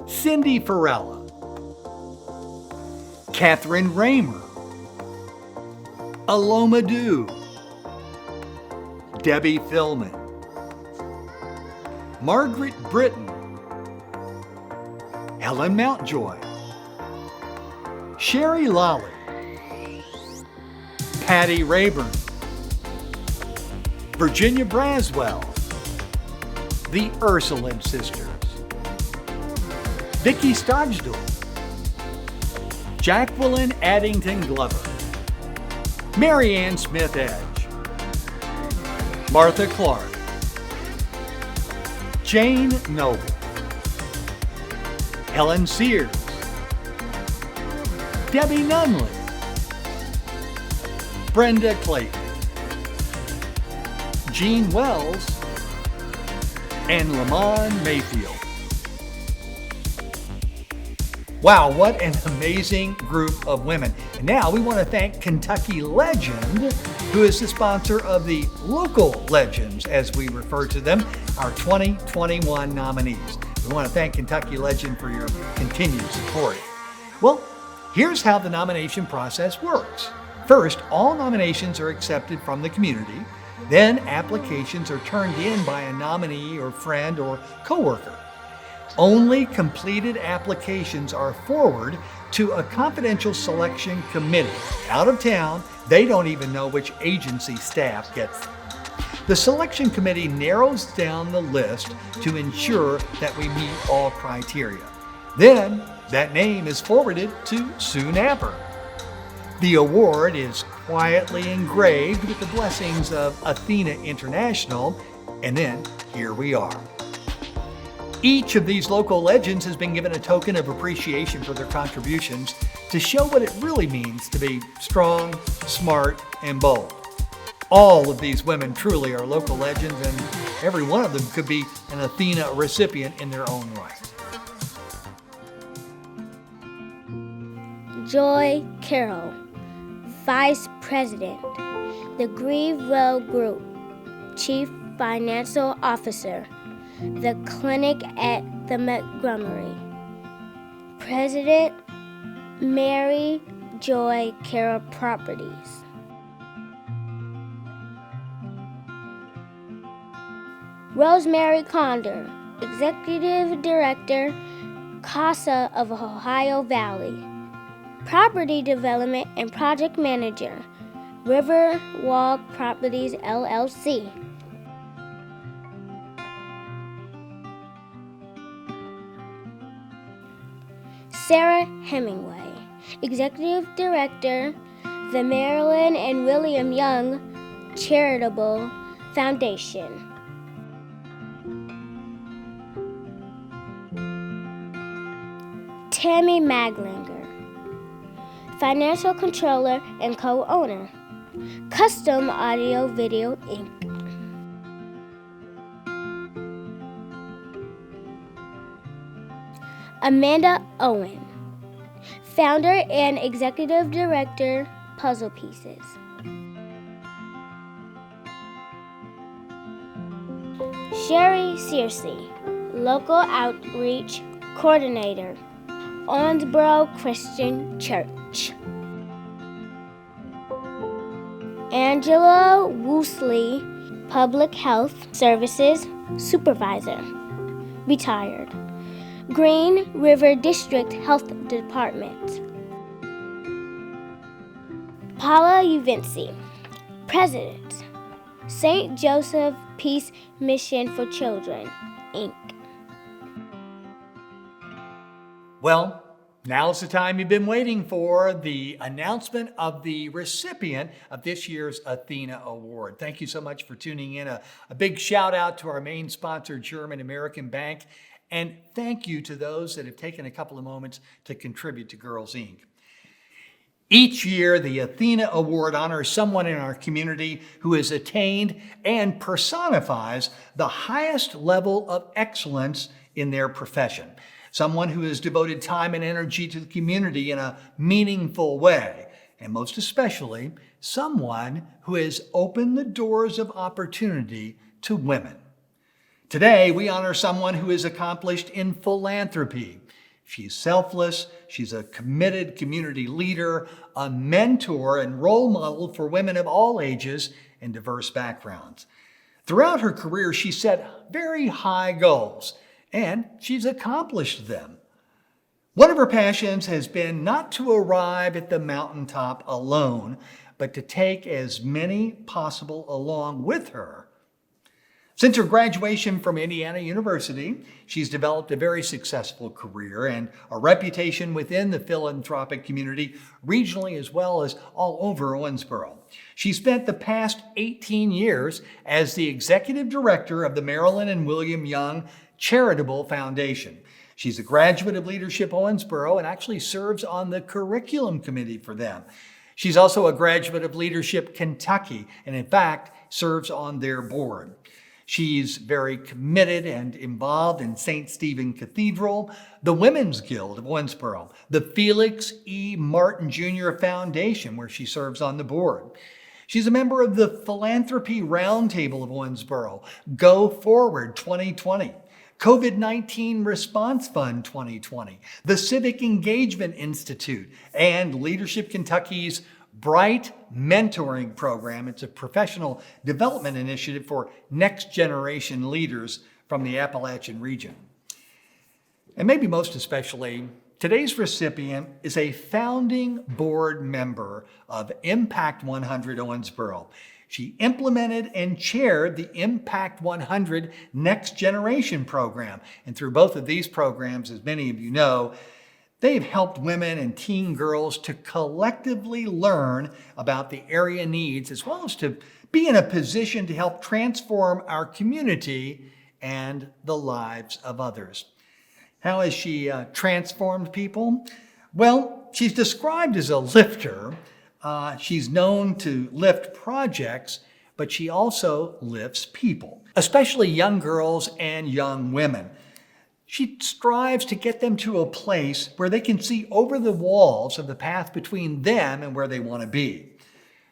Cindy Farella, Catherine Raymer, Aloma Dew, Debbie Philman, Margaret Britton, Helen Mountjoy, Sherry Lolly, Patty Rayburn, Virginia Braswell, the Ursuline Sisters, Vicki Stodgdale, Jacqueline Addington Glover, Mary Ann Smith Edge, Martha Clark, Jane Noble, Helen Sears, Debbie Nunley, Brenda Clayton, Jean Wells, and Lamont Mayfield. Wow, what an amazing group of women. And now we want to thank Kentucky Legend, who is the sponsor of the Local Legends, as we refer to them, our 2021 nominees. We want to thank Kentucky Legend for your continued support. Well, here's how the nomination process works. First, all nominations are accepted from the community. Then applications are turned in by a nominee or friend or coworker. Only completed applications are forwarded to a confidential selection committee. Out of town, they don't even know which agency staff gets them. The selection committee narrows down the list to ensure that we meet all criteria. Then, that name is forwarded to Sue Napper. The award is quietly engraved with the blessings of Athena International, and then here we are. Each of these local legends has been given a token of appreciation for their contributions to show what it really means to be strong, smart, and bold. All of these women truly are local legends, and every one of them could be an Athena recipient in their own right. Joy Carroll, Vice President, the Grievewell Group, Chief Financial Officer, the Clinic at the Montgomery. President, Mary Joy Carroll Properties. Rosemary Condor, Executive Director, CASA of Ohio Valley. Property Development and Project Manager, Riverwalk Properties, LLC. Sarah Hemingway, Executive Director, the Marilyn and William Young Charitable Foundation. Tammy Maglinger, Financial Controller and Co-Owner, Custom Audio Video Inc. Amanda Owen, Founder and Executive Director, Puzzle Pieces. Sherry Searcy, Local Outreach Coordinator, Owensboro Christian Church. Angela Woosley, Public Health Services Supervisor, retired. Green River District Health Department. Paula Uvinci, President, St. Joseph Peace Mission for Children, Inc. Well, now's the time you've been waiting for, the announcement of the recipient of this year's Athena Award. Thank you so much for tuning in. A big shout out to our main sponsor, German American Bank. And thank you to those that have taken a couple of moments to contribute to Girls Inc. Each year, the Athena Award honors someone in our community who has attained and personifies the highest level of excellence in their profession. Someone who has devoted time and energy to the community in a meaningful way. And most especially, someone who has opened the doors of opportunity to women. Today, we honor someone who is accomplished in philanthropy, She's selfless, she's a committed community leader, a mentor and role model for women of all ages and diverse backgrounds. Throughout her career, she set very high goals, and she's accomplished them. One of her passions has been not to arrive at the mountaintop alone, but to take as many possible along with her. Since her graduation from Indiana University, she's developed a very successful career and a reputation within the philanthropic community, regionally as well as all over Owensboro. She spent the past 18 years as the executive director of the Marilyn and William Young Charitable Foundation. She's a graduate of Leadership Owensboro and actually serves on the curriculum committee for them. She's also a graduate of Leadership Kentucky and in fact serves on their board. She's very committed and involved in St. Stephen Cathedral, the Women's Guild of Owensboro, the Felix E. Martin Jr. Foundation, where she serves on the board. She's a member of the Philanthropy Roundtable of Owensboro, Go Forward 2020, COVID-19 Response Fund 2020, the Civic Engagement Institute, and Leadership Kentucky's Bright Mentoring Program. It's a professional development initiative for next generation leaders from the Appalachian region. And maybe most especially, today's recipient is a founding board member of Impact 100 Owensboro. She implemented and chaired the Impact 100 Next Generation program. And through both of these programs, as many of you know, they've helped women and teen girls to collectively learn about the area needs as well as to be in a position to help transform our community and the lives of others. How has she transformed people? Well, she's described as a lifter. She's known to lift projects, but she also lifts people, especially young girls and young women. She strives to get them to a place where they can see over the walls of the path between them and where they want to be.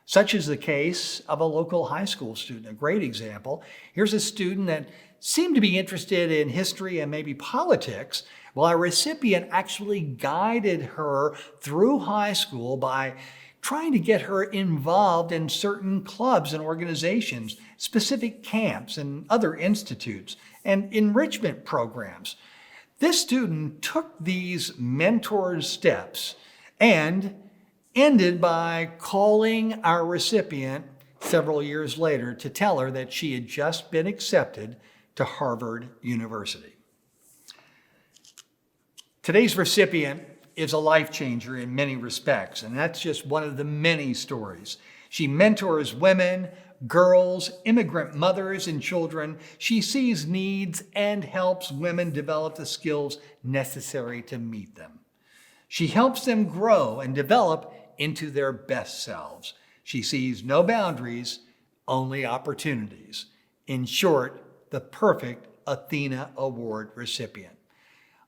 Such is the case of a local high school student, a great example. Here's a student that seemed to be interested in history and maybe politics, while our recipient actually guided her through high school by trying to get her involved in certain clubs and organizations, specific camps and other institutes, and enrichment programs. This student took these mentor's steps and ended by calling our recipient several years later to tell her that she had just been accepted to Harvard University. Today's recipient is a life changer in many respects, and that's just one of the many stories. She mentors women, girls, immigrant mothers, and children. She sees needs and helps women develop the skills necessary to meet them. She helps them grow and develop into their best selves. She sees no boundaries, only opportunities. In short, the perfect Athena Award recipient.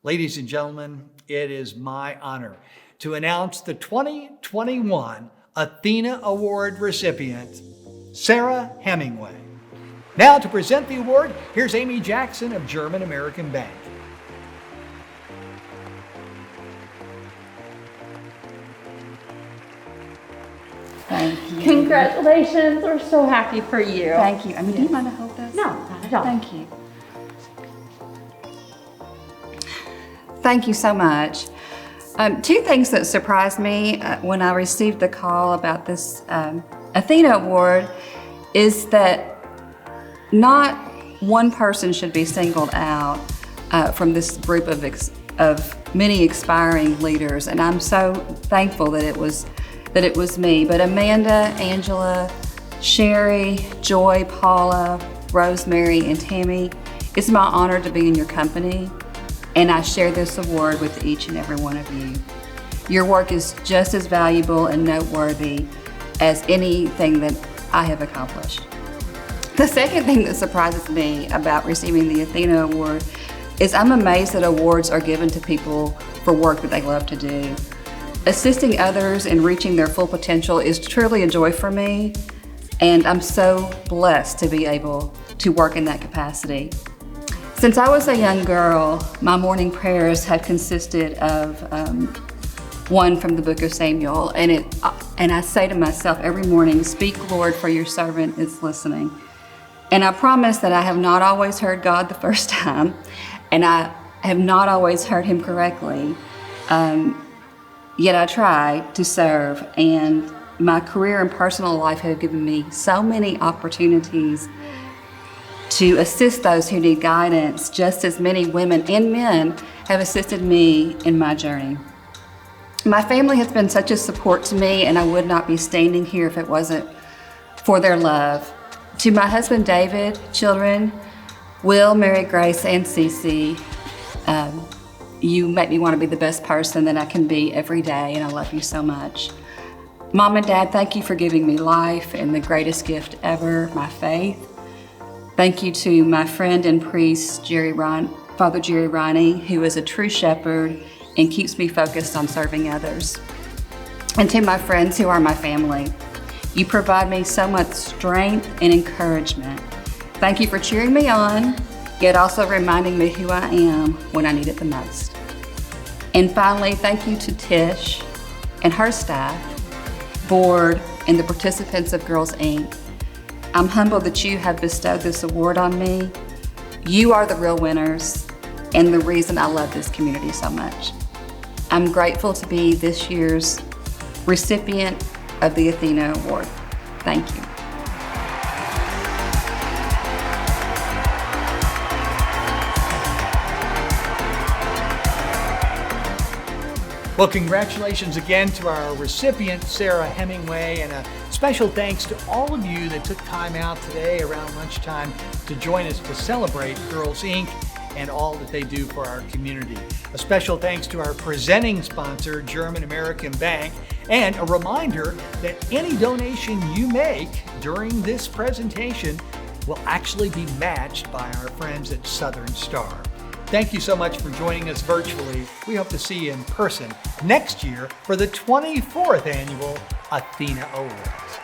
Ladies and gentlemen, it is my honor to announce the 2021 Athena Award recipient, Sarah Hemingway. Now to present the award, here's Amy Jackson of German American Bank. Thank you. Congratulations. We're so happy for you. Thank you. I mean, do you mind to hold this? No, not at all. Thank you. Thank you so much. Two things that surprised me when I received the call about this Athena Award is that not one person should be singled out from this group of many aspiring leaders, and I'm so thankful that it was me. But Amanda, Angela, Sherry, Joy, Paula, Rosemary, and Tammy, it's my honor to be in your company, and I share this award with each and every one of you. Your work is just as valuable and noteworthy as anything that I have accomplished. The second thing that surprises me about receiving the Athena Award is I'm amazed that awards are given to people for work that they love to do. Assisting others in reaching their full potential is truly a joy for me, and I'm so blessed to be able to work in that capacity. Since I was a young girl, my morning prayers have consisted of one from the book of Samuel, and I say to myself every morning, "Speak, Lord, for your servant is listening." And I promise that I have not always heard God the first time, and I have not always heard him correctly, yet I try to serve, and my career and personal life have given me so many opportunities to assist those who need guidance, just as many women and men have assisted me in my journey. My family has been such a support to me, and I would not be standing here if it wasn't for their love. To my husband David, children, Will, Mary Grace, and Cece, you make me want to be the best person that I can be every day, and I love you so much. Mom and Dad, thank you for giving me life and the greatest gift ever, my faith. Thank you to my friend and priest, Father Jerry Ronnie, who is a true shepherd and keeps me focused on serving others. And to my friends who are my family, you provide me so much strength and encouragement. Thank you for cheering me on, yet also reminding me who I am when I need it the most. And finally, thank you to Tish and her staff, board, and the participants of Girls Inc. I'm humbled that you have bestowed this award on me. You are the real winners and the reason I love this community so much. I'm grateful to be this year's recipient of the Athena Award. Thank you. Well, congratulations again to our recipient, Sarah Hemingway, and a special thanks to all of you that took time out today around lunchtime to join us to celebrate Girls Inc. and all that they do for our community. A special thanks to our presenting sponsor, German American Bank, and a reminder that any donation you make during this presentation will actually be matched by our friends at Southern Star. Thank you so much for joining us virtually. We hope to see you in person next year for the 24th annual Athena Awards.